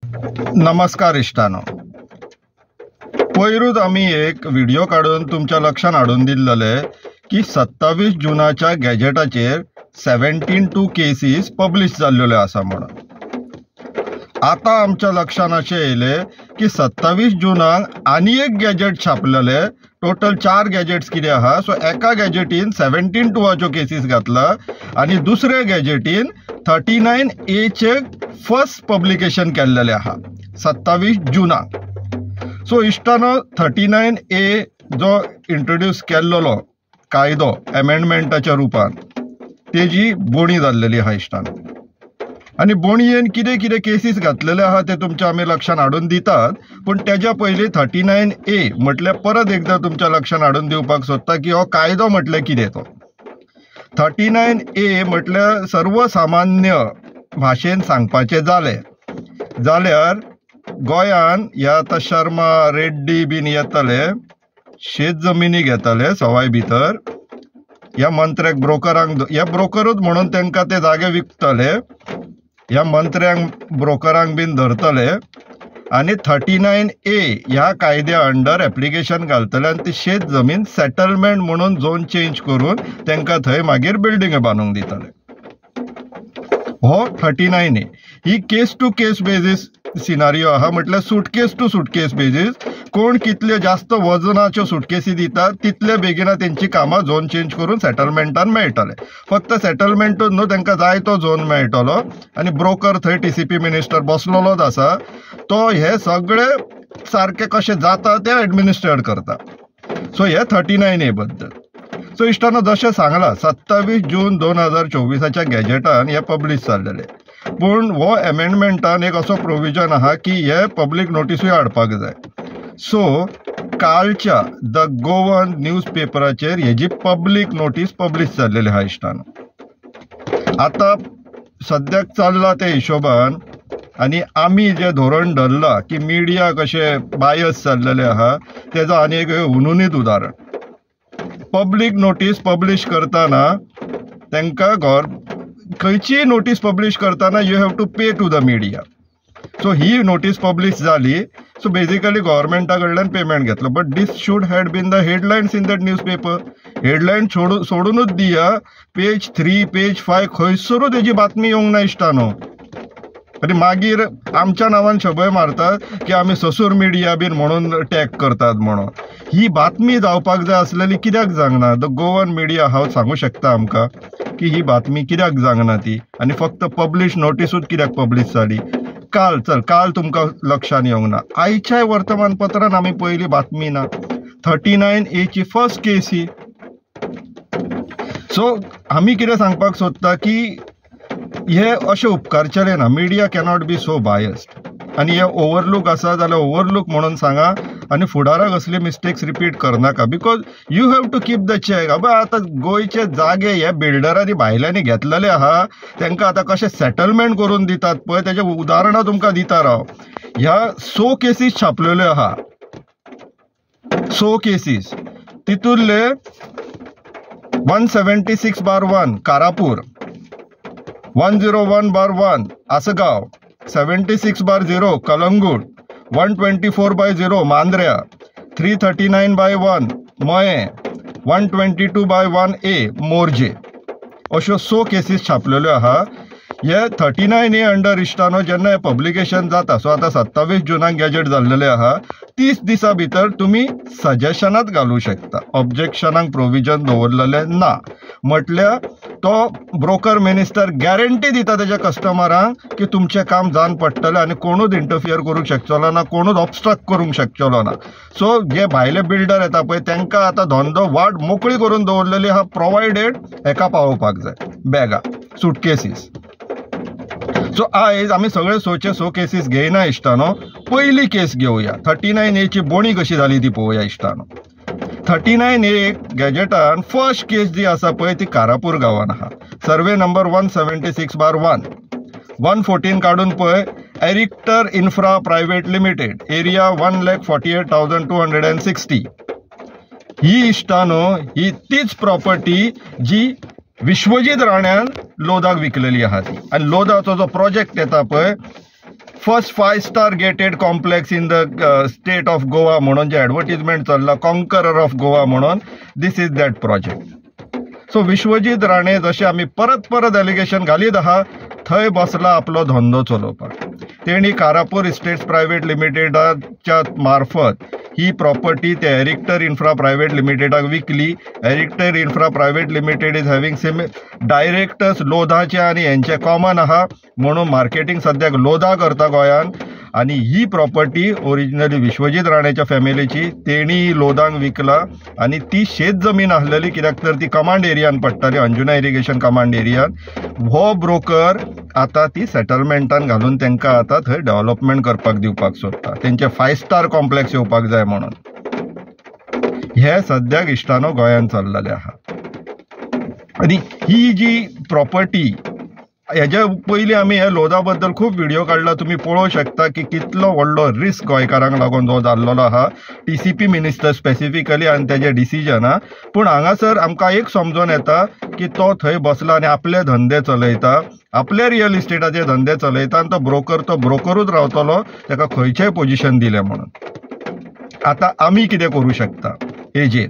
नमस्कार इष्टानो, पयरूच आम्ही एक व्हिडिओ काढून तुमच्या लक्षात हाडून दिल्ले की 27 जूनाच्या गॅजेटाचेर 72 केसीस पब्लिश जाल्ल्यो आसा म्हणून। आता आमच्या लक्षात अशें येयले की 27 जूनाक आनी एक गॅजेट छापलेले। टोटल 4 गॅजेट्स कितें आहा, सो एका गॅजेटीन 72 केसीस घातला आणि दुसऱ्या गॅजेटीन 39A चे फर्स्ट पब्लिकेशन केल्लेले आहा 27 जूनाक। सो इष्टानो 39A जो इंट्रोड्यूस केल्लो कायदो अमेंडमेंटाच्या रूपान तेजी बोणी जाल्लेली आहा इष्टानो। आणि बोणयेन कितें कितें केसीस घातलेले आहा ते तुमच्या आमी लक्षात हाडून दितात, पण तेच्या पयलीं 39A म्हटल्यार परत एकदा तुमच्या लक्षात हाडून दिवपाक सोदता की हो कायदो म्हटल्यार कितें तो। 39A म्हटल्यार सर्वसामान्य भाशेन सांगपाचें जाल्यार गोंयान ह्या आतां शर्मा रेड्डी बीन येतले, शेत जमिनी घेतले सवाय भितर, ह्या मंत्र्याक ब्रोकरांक ह्या ब्रोकरूच म्हणून तांकां ते जागे विकतले, ह्या मंत्र्यांक ब्रोकरांक बीन धरतले आणि 39A ह्या कायद्या अंडर एप्लिकेशन घालतले आणि ती शेत जमीन सेटलमेंट म्हणून झोन चेंज करून तांकां थंय मागीर बिल्डिंग बांदूंक दितले। हो 39A ही case to case basis scenario आहा, म्हटल्यार सुटकेस टू सुटकेस बेजीस। कोण कितले जास्त वजनाच्यो सुटकेसी दितात तितले बेगिना तेंची कामां झोन चेंज करून सेटलमेंटान मेळटले। फक्त सेटलमेंटूच न्हू, तांकां जाय तो झोन मेळटलो आणि ब्रोकर थंय TCP मिनिस्टर बसलोच आसा, तो हे सगळे सारखे कशें जाता ते एडमिनिस्ट्रेट करता। सो हे 39A बद्दल। सो इष्टानो जशें सांगला 27 जून 2024च्या गॅजेटान हे पब्लिश जाल्लेले, पूण हो अमेंडमेंटान एक असो प्रोविजन आहा की हे पब्लीक नोटीसूय हाडपाक जाय। सो कालच्या द गोवन न्यूज पेपराचेर हेजी पब्लीक नोटीस पब्लिश जाल्लेली आहा इष्टानो। आता सद्याक चल्ला ते हिशोबान आणि आमी जे धोरण धरला की मिडिया कशे बायस जाल्लेले आहा तेजो आनी एक हुनहुनीत उदाहरण। पब्लीक नोटीस पब्लिश करताना तांकां खंयचीय नोटीस पब्लिश करताना you have to pay to the media. So ही नोटीस पब्लिश जाली, सो बेसिकली गव्हर्मेंटा कडल्यान पेमेंट घेतलो, but this should had been the headlines in that newspaper. Headline सोडूनच दिया, पेज 3 पेज 5 खंयसरूच तेजी बातमी येवंक ना इष्टानो। आणि मागीर आमच्या नांवान शबय मारतात की आमी ससूर मिडिया बीन म्हणून टॅग करतात म्हणून। ही बातमी जावपाक जाय आसलेली कित्याक जावंकना? द गोवन मिडिया हांव सांगू शकता आमकां की ही बातमी कित्याक जावंकना ती, आणि फक्त पब्लिश नोटीसूच कित्याक पब्लिश जाली। काल तुमकां लक्षात येवंक ना, आयच्या वर्तमानपत्रान आमी पयली बातमी ना, 39A ची फर्स्ट केस ही। सो आमी कितें सांगपाक सोदता की हे अशें उपकारचेले ना, media cannot be so biased. आणि हे ओव्हरलूक आसा जाल्यार ओव्हरलूक म्हणून सांगा आणि फुडाराक असले मिस्टेक्स रिपीट करनाका, because you have to keep the check. आता गोंयचे जागे हे बिल्डरांनी भायल्यांनी घेतलेले आहा, तांकां आता कशें सेटलमेंट करून दितात पळय तेजे उदाहरणां तुमकां दिता राव। ह्या 100 केसीस छापलेल्यो आहा, 100 केसीस, तितूंतले 176/1 कारापूर, 101/1 आसगांव, 76/0 कलंगूट, 124/0 मांद्र्या, 339/1 मये, 122/1A मोर्जे, अश्यो 100 केसीस छापलेल्यो आहा। हे 39A अंडर इष्टानो जेन्ना हे पब्लिकेशन जाता, सो आता 27 जूनाक गॅजेट जाल्लेले आहा, 30 दिसां भितर तुम्ही सजेशनात घालू शकता। ऑब्जेक्शनाक प्रोविजन दवरलेले ना, म्हटल्यार तो ब्रोकर मिनिस्टर गॅरंटी दिता तेज्या कस्टमरांक की तुमचें काम जावन पडटलें आणि कोणूच इंटरफियर करूंक शकचलो ना, कोणूच ऑब्स्ट्रक्ट करूंक शकचलो ना। सो जे भायले बिल्डर येता पळय तांकां आतां धंदो वाट मोकळी करून दवरलेली आहा, प्रोवायडेड हेका पावोवपाक जाय बॅगा सुटकेसीस। सो आयज आमी सगळे 100 केसीस घेयना इष्टानो, पयली केस घेवया, 39A ची बोणी कशी जाली ती पळोवया इष्टानो। 39A गॅजेटान फर्स्ट केस जी आसा पळय ती कारापूर गांवान आहा, सर्वे नंबर 176/1, 114 काढून पळय, एरिक्टर इन्फ्रा प्रायवेट लिमिटेड, एरिया 1,48,260। ही इष्टानो ही तीच प्रॉपर्टी जी विश्वजीत राण्यान लोदाक विकलेली आहा ती, आणि लोदाचो जो प्रोजेक्ट येता पळय फर्स्ट 5-स्टार gated complex in the state of Goa म्हणून जे ॲडव्हर्टिजमेंट चल्ला, कॉन्करर ऑफ गोवा म्हणून, this is that project. So Vishwajit Rane जशें आमी परत परत एलिगेशन घालीत आहा, थंय बसला आपलो धंदो चलोवपाक. तेणी कारापूर इस्टेट्स प्रायवेट लिमिटेडाच्या मार्फत ही प्रॉपर्टी ते एरिक्टर इन्फ्रा प्रायवेट लिमिटेडाक विकली. एरिक्टर infra private limited is having directors लोधाचे आनी हेंचे कॉमन आहा म्हणून मार्केटिंग सद्याक लोधा करता गोंयान. आणि ही प्रॉपर्टी ओरिजिनली विश्वजीत राणेच्या फॅमिलीची, तेणी लोधांक विकला आणि ती शेत जमीन आसलेली, कित्याक तर ती कमांड एरियान पडटाली, अंजुना इरिगेशन कमांड एरियान. हो ब्रोकर आता ती सेटलमेंटान घालून तांकां आतां थंय डेव्हलपमेंट करपाक दिवपाक सोदता, तेंचे 5-स्टार कॉम्प्लेक्स येवपाक जाय म्हणून. हे सद्याक इश्टानो गोंयान चल्लेले आहा. आणि ही जी प्रॉपर्टी, हेज्या पयलीं आमी हे लोधा बद्दल खूब व्हिडिओ काडला, तुमी पळोवंक शकता की कितलो व्हडलो रिस्क गोंयकारांक लागून जो जाल्लो आहा, TCP मिनिस्टर स्पेसिफिकली आनी तेजे डिसिजन. पूण हांगासर आमकां एक समजून येता की तो थंय बसला आनी आपले धंदे चलयता, आपले रियल इस्टेटाचे धंदे चलयता, आनी तो ब्रोकरूच रावतलो, ताका खंयचेय पोजिशन दिलें म्हणून. आतां आमी कितें करूं शकता हेजेर?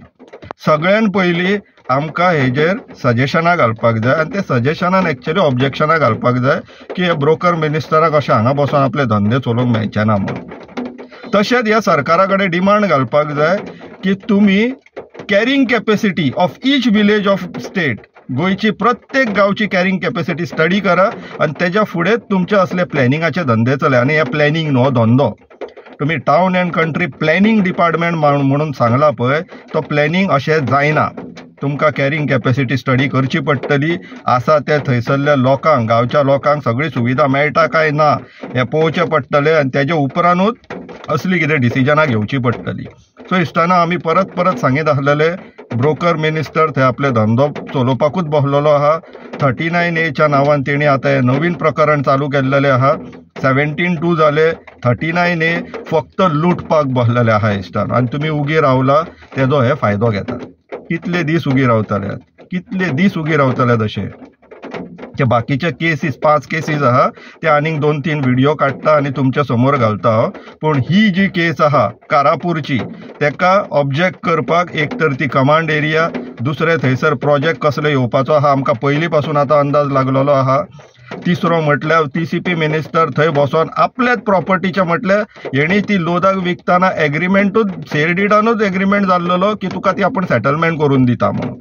सगळ्यान पयलीं आमकां हेजेर सजेशनां घालपाक जाय, आनी ते सजेशनान एक्चुअली ऑब्जेक्शनां घालपाक जाय की हे ब्रोकर मिनिस्टराक अशें हांगा बसून आपले धंदे चलोवंक मेळचे ना म्हणून. तशेंच ह्या सरकारा कडेन डिमांड घालपाक जाय की तुमी carrying capacity of each village of state, गोंयची प्रत्येक गांवची कॅरिंग कॅपेसिटी स्टडी करा, आनी तेज्या फुडें तुमचे असले प्लॅनिंगाचे धंदे चले. आनी हे प्लॅनिंग न्हू धंदो, तुमी town and country planning department म्हणून सांगला पळय, तो प्लॅनिंग अशें जायना. तुमकां कॅरिंग कॅपेसिटी स्टडी करची पडटली, आसा ते थंयसरल्या लोकांक, गांवच्या लोकांक सगळी सुविधा मेळटा काय ना हें पळोवचें पडटलें, आनी तेजे उपरांतूच असली कितें डिसिजनां घेवची पडटली. सो इश्टाना आमी परत परत सांगीत आसलेले, ब्रोकर मिनिस्टर थंय आपले धंदो चलोवपाकूच बसलेलो आहा. 39A नांवान तेणी आतां हें नवीन प्रकरण चालू केल्लेलें आहा. 17(2) जाले, 39A फक्त लुटपाक बसलेले आहा इश्टान. आनी तुमी उगी रावला, तेजो हे फायदो घेतात. कितले दीस उगी रावतले तशें. जे बाकीचे केसीस 5 केसीस आहा ते आनीक 2-3 व्हिडिओ काडटा आनी तुमच्या समोर घालता. पूण ही जी केस आहा कारापूरची, तेका ऑब्जेक्ट करपाक एक तर ती कमांड एरिया, दुसरे थंयसर प्रोजेक्ट कसलो येवपाचो आहा आमकां पयलीं पासून आतां अंदाज लागलेलो आहा. तिसरो म्हटल्यार TCP मिनिस्टर थंय बसोन आपल्याच प्रॉपर्टीचे म्हटल्यार हेणी ती लोधाक विकताना एग्रीमेंटूच सेरडीडानूच एग्रीमेंट जाल्लो की तुका ती आपण सेटलमेंट करून दिता म्हणून.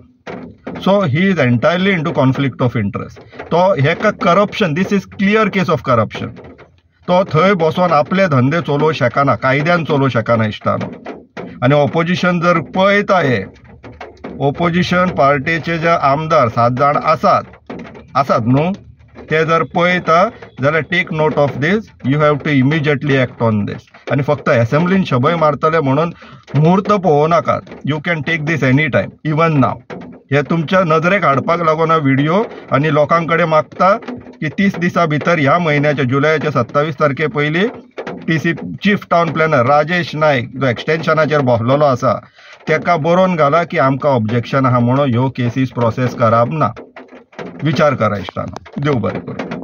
So he is entirely into conflict of interest. तो हेका corruption, this is clear case of corruption. तो थंय बसोन आपले धंदे चलोवंक शकना, कायद्यान चलोवंक शकना इश्टानो. आनी ऑपोजिशन जर पळयता, हे ऑपोजिशन पार्टीचे जे आमदार 7 जाण आसात न्हू, ते जर पळयता जाल्यार take note of this, you have to immediately act on this. आनी फक्त असेंब्लीन शबय मारतले म्हणून मुहूर्त पळोवं नाकात. You can take this any time, even now. हे तुमच्या नजरेक हाडपाक लागून हा व्हिडिओ, आनी लोकां कडेन मागता की 30 दिसां भितर ह्या म्हयन्याच्या जुलयाच्या 27 तारखे पयलीं चीफ टावन प्लॅनर राजेश नायक जो एक्सटेन्शनाचेर बसलेलो आसा तेका बरोवन घाला की आमकां ऑब्जेक्शन आहा म्हणून ह्यो केसीस प्रोसेस करप ना. विचार करा इश्टानो. देव बरें करूं.